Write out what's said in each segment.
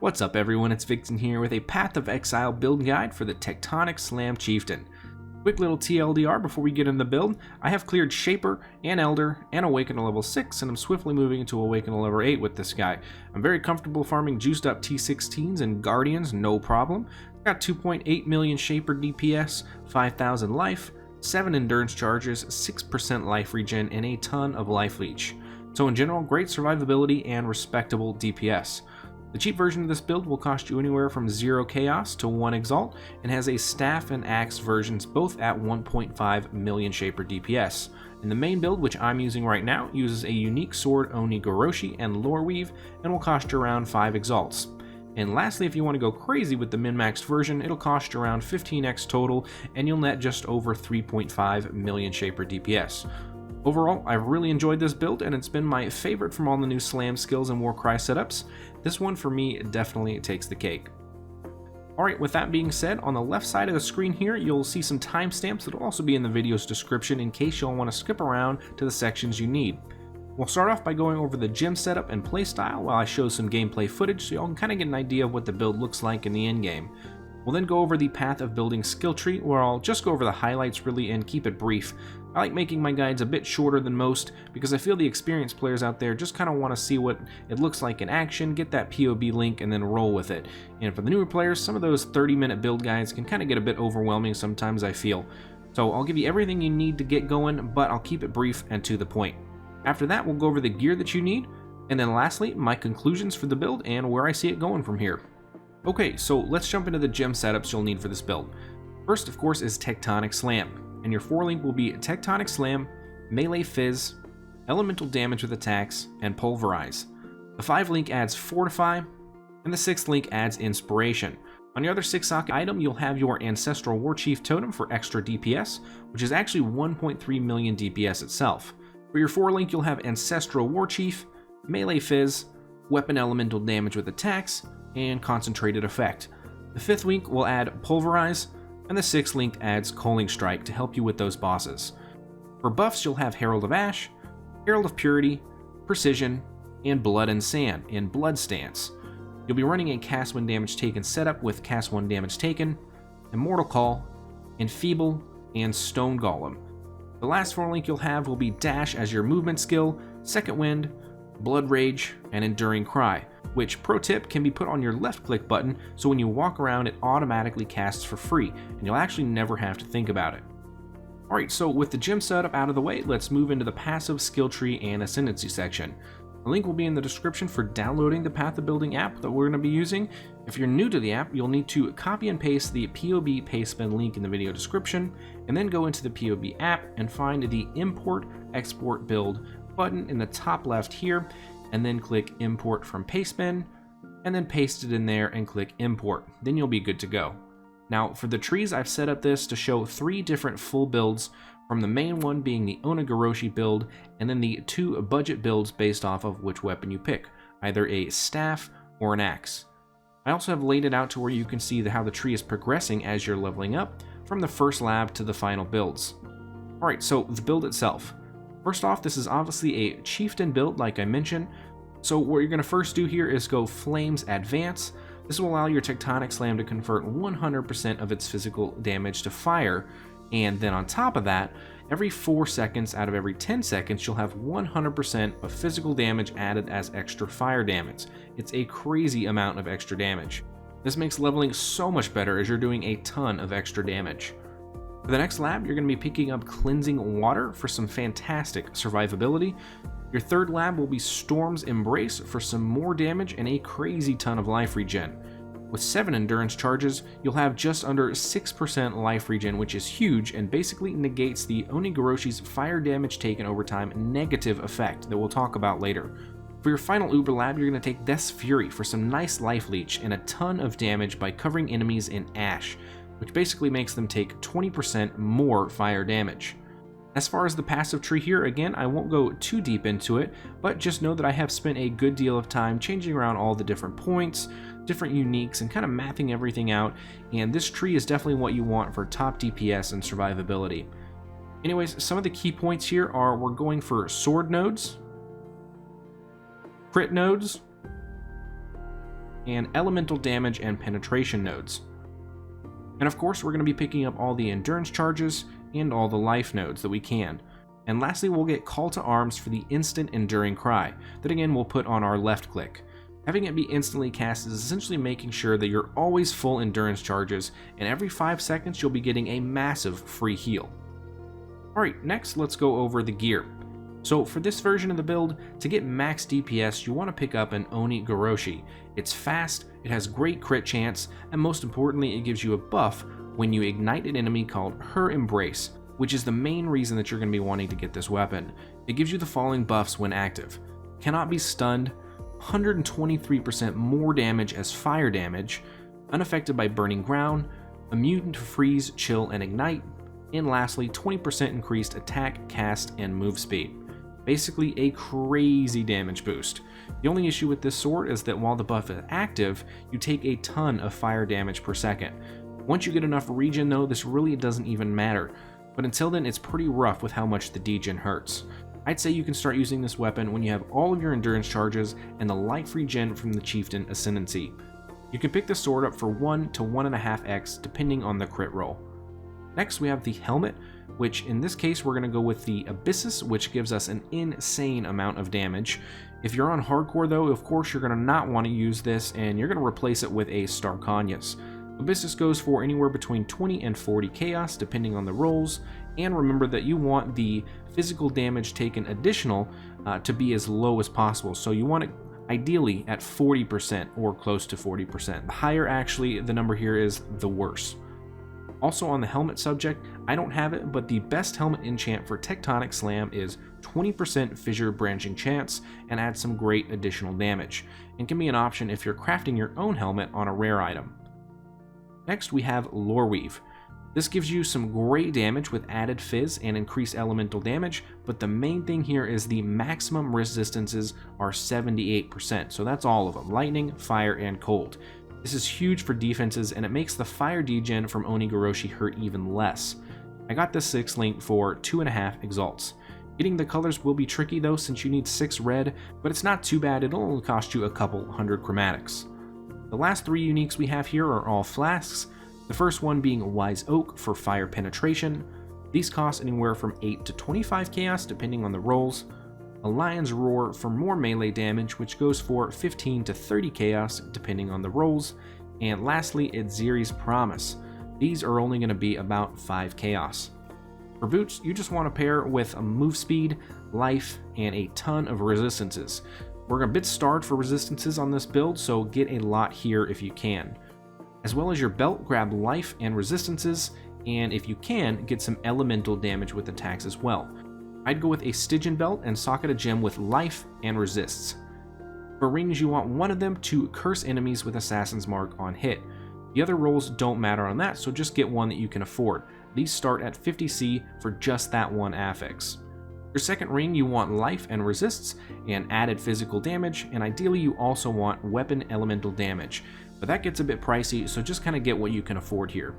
What's up everyone, it's Vixen here with a Path of Exile build guide for the Tectonic Slam Chieftain. Quick little TLDR before we get into the build, I have cleared Shaper and Elder and Awaken to level 6 and I'm swiftly moving into Awaken to level 8 with this guy. I'm very comfortable farming juiced up T16s and Guardians, no problem. Got 2.8 million Shaper DPS, 5,000 life, 7 endurance charges, 6% life regen, and a ton of life leech. So in general, great survivability and respectable DPS. The cheap version of this build will cost you anywhere from 0 Chaos to 1 Exalt, and has a Staff and Axe versions both at 1.5 million Shaper DPS. And the main build, which I'm using right now, uses a unique sword Onigoroshi and Lore Weave, and will cost you around 5 Exalts. And lastly, if you want to go crazy with the min-maxed version, it'll cost you around 15x total, and you'll net just over 3.5 million Shaper DPS. Overall, I've really enjoyed this build, and it's been my favorite from all the new Slam skills and Warcry setups. This one for me definitely takes the cake. Alright, with that being said, on the left side of the screen here, you'll see some timestamps that will also be in the video's description in case you'll want to skip around to the sections you need. We'll start off by going over the gym setup and playstyle while I show some gameplay footage so y'all can kind of get an idea of what the build looks like in the endgame. We'll then go over the path of building skill tree, where I'll just go over the highlights really and keep it brief. I like making my guides a bit shorter than most because I feel the experienced players out there just kind of want to see what it looks like in action, get that POB link, and then roll with it. And for the newer players, some of those 30-minute build guides can kind of get a bit overwhelming sometimes, I feel. So I'll give you everything you need to get going, but I'll keep it brief and to the point. After that, we'll go over the gear that you need, and then lastly, my conclusions for the build and where I see it going from here. Okay, so let's jump into the gem setups you'll need for this build. First, of course, is Tectonic Slam, and your 4-link will be Tectonic Slam, Melee Fizz, Elemental Damage with Attacks, and Pulverize. The 5-link adds Fortify, and the 6th link adds Inspiration. On your other 6-socket item, you'll have your Ancestral Warchief Totem for extra DPS, which is actually 1.3 million DPS itself. For your 4-link, you'll have Ancestral Warchief, Melee Fizz, Weapon Elemental Damage with Attacks, and Concentrated Effect. The 5th link will add Pulverize, and the 6th link adds Culling Strike to help you with those bosses. For buffs, you'll have Herald of Ash, Herald of Purity, Precision, and Blood and Sand in Blood Stance. You'll be running a Cast When Damage Taken setup with Cast When Damage Taken, Immortal Call, Enfeeble, and Stone Golem. The last 4-link you'll have will be Dash as your movement skill, Second Wind, Blood Rage, and Enduring Cry, which, pro tip, can be put on your left click button so when you walk around it automatically casts for free, and you'll actually never have to think about it. Alright, so with the gym setup out of the way, let's move into the passive, skill tree, and ascendancy section. The link will be in the description for downloading the Path of Building app that we're going to be using. If you're new to the app, you'll need to copy and paste the POB Pastebin link in the video description, and then go into the POB app and find the Import Export Build button in the top left here, and then click Import from Pastebin, and then paste it in there and click Import. Then you'll be good to go. Now for the trees, I've set up this to show 3 different full builds, from the main one being the Onigoroshi build, and then the 2 budget builds based off of which weapon you pick, either a staff or an axe. I also have laid it out to where you can see how the tree is progressing as you're leveling up, from the first lab to the final builds. Alright, so the build itself. First off, this is obviously a Chieftain build like I mentioned, so what you're going to first do here is go Flames Advance. This will allow your Tectonic Slam to convert 100% of its physical damage to fire, and then on top of that, every 4 seconds out of every 10 seconds you'll have 100% of physical damage added as extra fire damage. It's a crazy amount of extra damage. This makes leveling so much better as you're doing a ton of extra damage. For the next lab, you're going to be picking up Cleansing Water for some fantastic survivability. Your 3rd lab will be Storm's Embrace for some more damage and a crazy ton of life regen. With 7 endurance charges, you'll have just under 6% life regen, which is huge and basically negates the Onigoroshi's fire damage taken over time negative effect that we'll talk about later. For your final Uber lab, you're going to take Death's Fury for some nice life leech and a ton of damage by covering enemies in ash, which basically makes them take 20% more fire damage. As far as the passive tree here, again, I won't go too deep into it, but just know that I have spent a good deal of time changing around all the different points, different uniques, and kind of mapping everything out, and this tree is definitely what you want for top DPS and survivability. Anyways, some of the key points here are we're going for sword nodes, crit nodes, and elemental damage and penetration nodes. And of course, we're going to be picking up all the endurance charges and all the life nodes that we can. And lastly, we'll get Call to Arms for the instant enduring cry, that again we'll put on our left click. Having it be instantly cast is essentially making sure that you're always full endurance charges, and every 5 seconds you'll be getting a massive free heal. Alright, next let's go over the gear. So for this version of the build, to get max DPS you want to pick up an Oni Goroshi. It's fast, it has great crit chance, and most importantly it gives you a buff when you ignite an enemy called Her Embrace, which is the main reason that you're going to be wanting to get this weapon. It gives you the following buffs when active: cannot be stunned, 123% more damage as fire damage, unaffected by burning ground, immune to freeze, chill, and ignite, and lastly 20% increased attack, cast, and move speed. Basically a crazy damage boost. The only issue with this sword is that while the buff is active, you take a ton of fire damage per second. Once you get enough regen though, this really doesn't even matter, but until then it's pretty rough with how much the degen hurts. I'd say you can start using this weapon when you have all of your endurance charges and the life regen from the Chieftain Ascendancy. You can pick this sword up for 1 to 1.5x depending on the crit roll. Next we have the helmet, which in this case we're going to go with the Abyssus, which gives us an insane amount of damage. If you're on hardcore though, of course you're going to not want to use this and you're going to replace it with a Starkanius. Abyssus goes for anywhere between 20 and 40 chaos depending on the rolls, and remember that you want the physical damage taken additional to be as low as possible, so you want it ideally at 40% or close to 40%. The higher actually the number here is, the worse. Also on the helmet subject, I don't have it, but the best helmet enchant for Tectonic Slam is 20% fissure branching chance and adds some great additional damage, and can be an option if you're crafting your own helmet on a rare item. Next we have Loreweave. This gives you some great damage with added fizz and increased elemental damage, but the main thing here is the maximum resistances are 78%, so that's all of them: lightning, fire, and cold. This is huge for defenses, and it makes the fire degen from Oni Goroshi hurt even less. I got this 6 link for 2.5 exalts. Getting the colors will be tricky though, since you need 6 red, but it's not too bad, it'll only cost you a couple hundred chromatics. The last 3 uniques we have here are all flasks, the first one being Wise Oak for fire penetration. These cost anywhere from 8 to 25 chaos depending on the rolls. A Lion's Roar for more melee damage, which goes for 15 to 30 chaos depending on the rolls. And lastly, Edziri's Promise. These are only going to be about 5 chaos. For boots, you just want to pair with a move speed, life, and a ton of resistances. We're a bit starved for resistances on this build, so get a lot here if you can. As well as your belt, grab life and resistances, and if you can, get some elemental damage with attacks as well. I'd go with a Stygian belt and socket a gem with life and resists. For rings, you want one of them to curse enemies with Assassin's Mark on hit. The other rolls don't matter on that, so just get one that you can afford. These start at 50C for just that one affix. Your second ring, you want life and resists and added physical damage, and ideally you also want weapon elemental damage, but that gets a bit pricey, so just kind of get what you can afford here.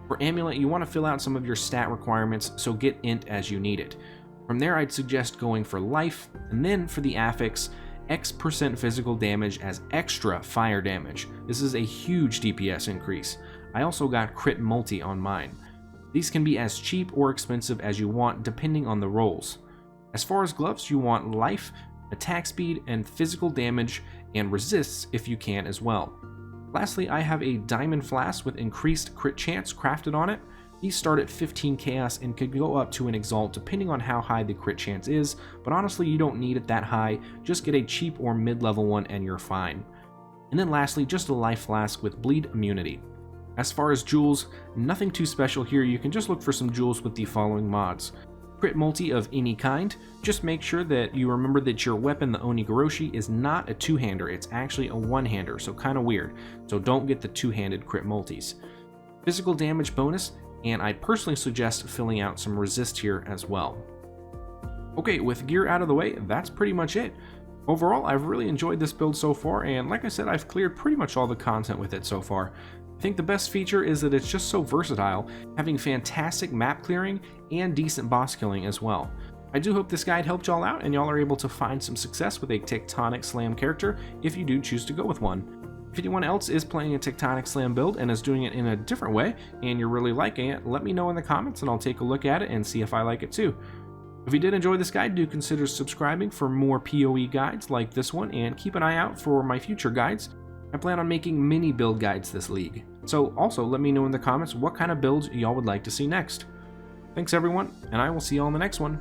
For amulet, you want to fill out some of your stat requirements, so get int as you need it. From there, I'd suggest going for life, and then for the affix, X% physical damage as extra fire damage. This is a huge DPS increase. I also got crit multi on mine. These can be as cheap or expensive as you want depending on the rolls. As far as gloves, you want life, attack speed, and physical damage, and resists if you can as well. Lastly, I have a diamond flask with increased crit chance crafted on it. These start at 15 chaos and could go up to an exalt depending on how high the crit chance is, but honestly you don't need it that high, just get a cheap or mid-level one and you're fine. And then lastly, just a life flask with bleed immunity. As far as jewels, nothing too special here, you can just look for some jewels with the following mods. Crit multi of any kind, just make sure that you remember that your weapon, the Oni Goroshi, is not a two-hander, it's actually a one-hander, so kind of weird, so don't get the two-handed crit multis. Physical damage bonus, and I'd personally suggest filling out some resist here as well. Okay, with gear out of the way, that's pretty much it. Overall, I've really enjoyed this build so far, and like I said, I've cleared pretty much all the content with it so far. I think the best feature is that it's just so versatile, having fantastic map clearing and decent boss killing as well. I do hope this guide helped y'all out and y'all are able to find some success with a Tectonic Slam character if you do choose to go with one. If anyone else is playing a Tectonic Slam build and is doing it in a different way, and you're really liking it, let me know in the comments and I'll take a look at it and see if I like it too. If you did enjoy this guide, do consider subscribing for more PoE guides like this one, and keep an eye out for my future guides. I plan on making mini build guides this league. So also let me know in the comments what kind of builds y'all would like to see next. Thanks everyone, and I will see y'all in the next one.